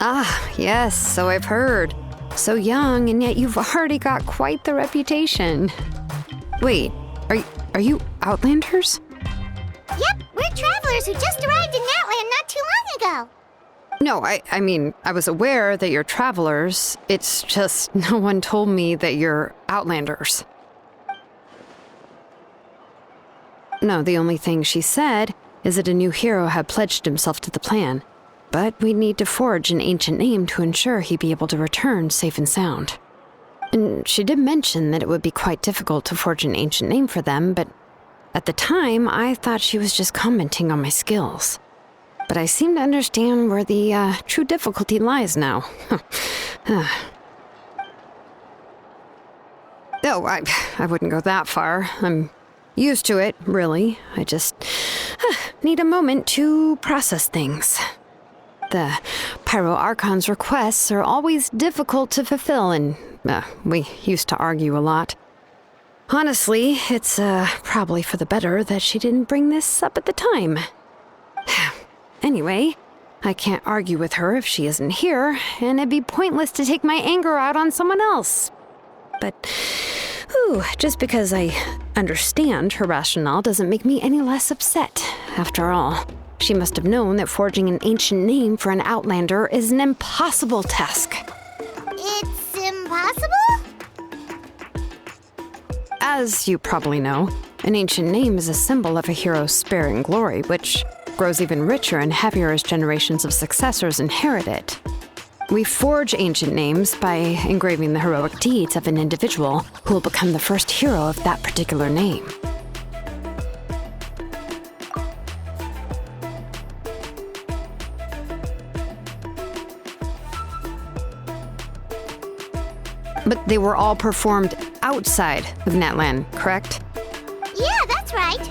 Ah, yes, so I've heard. So young, and yet you've already got quite the reputation. Wait, are you Outlanders? Yep, we're travelers who just arrived in Natland not too long ago. No, I mean, I was aware that you're travelers. It's just no one told me that you're Outlanders. No, the only thing she said is that a new hero had pledged himself to the plan. But we'd need to forge an ancient name to ensure he'd be able to return safe and sound. And she did mention that it would be quite difficult to forge an ancient name for them, but at the time, I thought she was just commenting on my skills. But I seem to understand where the true difficulty lies now. Oh, I wouldn't go that far. I'm used to it, really. I just need a moment to process things. The Pyro Archon's requests are always difficult to fulfill, and we used to argue a lot. Honestly, it's probably for the better that she didn't bring this up at the time. Anyway, I can't argue with her if she isn't here, and it'd be pointless to take my anger out on someone else. But, just because I understand her rationale doesn't make me any less upset, after all. She must have known that forging an ancient name for an Outlander is an impossible task. It's impossible? As you probably know, an ancient name is a symbol of a hero's spirit and glory, which grows even richer and heavier as generations of successors inherit it. We forge ancient names by engraving the heroic deeds of an individual who will become the first hero of that particular name. But they were all performed outside of Natland, correct? Yeah, that's right.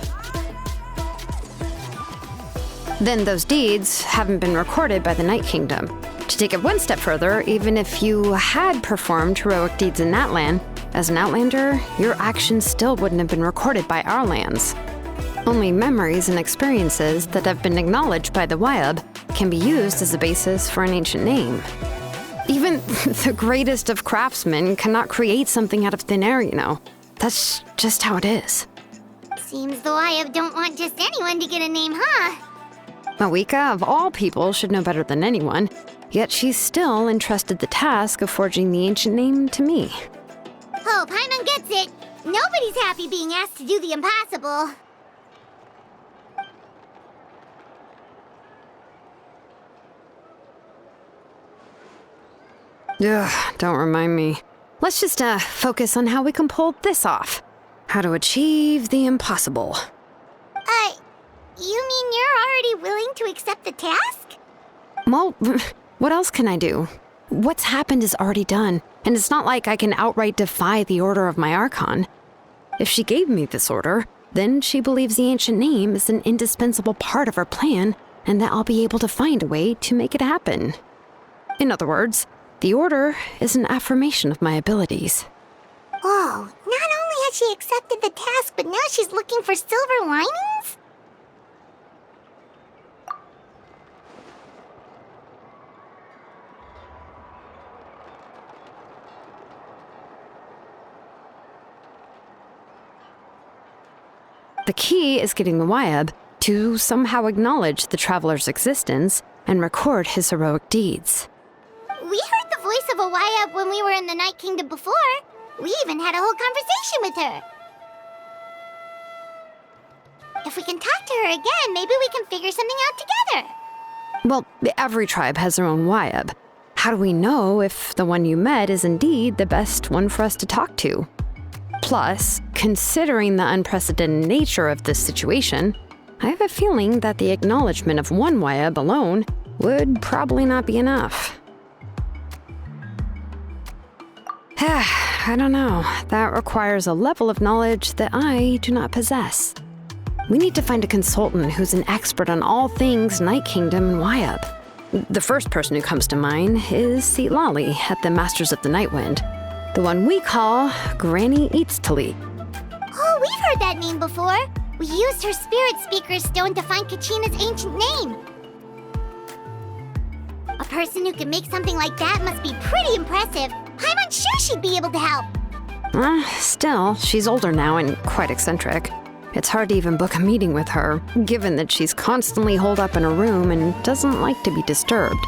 Then those deeds haven't been recorded by the Night Kingdom. To take it one step further, even if you had performed heroic deeds in Natland, as an Outlander, your actions still wouldn't have been recorded by our lands. Only memories and experiences that have been acknowledged by the Wyab can be used as a basis for an ancient name. Even the greatest of craftsmen cannot create something out of thin air, you know. That's just how it is. Seems the Wyab don't want just anyone to get a name, huh? Mawika, of all people, should know better than anyone, yet she's still entrusted the task of forging the ancient name to me. Oh, Paimon gets it. Nobody's happy being asked to do the impossible. Ugh, don't remind me. Let's just focus on how we can pull this off. How to achieve the impossible. You mean you're already willing to accept the task? Well, what else can I do? What's happened is already done, and it's not like I can outright defy the order of my Archon. If she gave me this order, then she believes the ancient name is an indispensable part of her plan, and that I'll be able to find a way to make it happen. In other words, the order is an affirmation of my abilities. Whoa, not only has she accepted the task, but now she's looking for silver linings? The key is getting the Wyab to somehow acknowledge the traveler's existence and record his heroic deeds. We heard the voice of a Wyab when we were in the Night Kingdom before. We even had a whole conversation with her. If we can talk to her again, maybe we can figure something out together. Well, every tribe has their own Wyab. How do we know if the one you met is indeed the best one for us to talk to? Plus, considering the unprecedented nature of this situation, I have a feeling that the acknowledgement of one Wyab alone would probably not be enough. I don't know. That requires a level of knowledge that I do not possess. We need to find a consultant who's an expert on all things Night Kingdom and Wyab. The first person who comes to mind is Xilonen at the Masters of the Nightwind, the one we call Granny Eatstali. Oh, we've heard that name before. We used her Spirit Speaker's Stone to find Kachina's ancient name. A person who can make something like that must be pretty impressive. I'm unsure she'd be able to help. Still, she's older now and quite eccentric. It's hard to even book a meeting with her, given that she's constantly holed up in a room and doesn't like to be disturbed.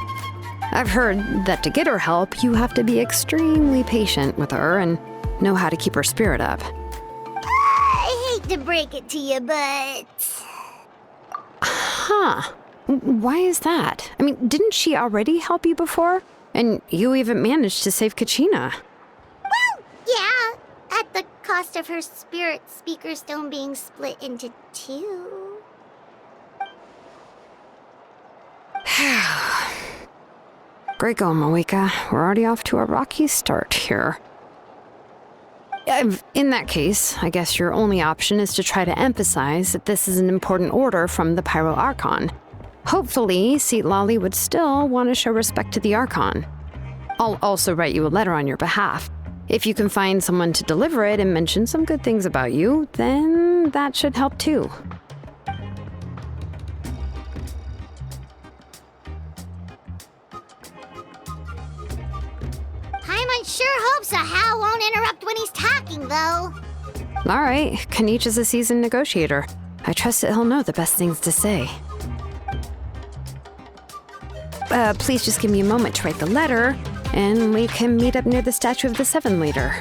I've heard that to get her help, you have to be extremely patient with her and know how to keep her spirit up. I hate to break it to you, but... Huh. Why is that? I mean, didn't she already help you before? And you even managed to save Kachina. Well, yeah. At the cost of her spirit speaker stone being split into two. Great going, Moeka. We're already off to a rocky start here. In that case, I guess your only option is to try to emphasize that this is an important order from the Pyro Archon. Hopefully, Xilonen would still want to show respect to the Archon. I'll also write you a letter on your behalf. If you can find someone to deliver it and mention some good things about you, then that should help too. Paimon sure hopes a Hal won't interrupt when he's talking, though. All right, Kanich is a seasoned negotiator. I trust that he'll know the best things to say. Please just give me a moment to write the letter, and we can meet up near the Statue of the Seven later.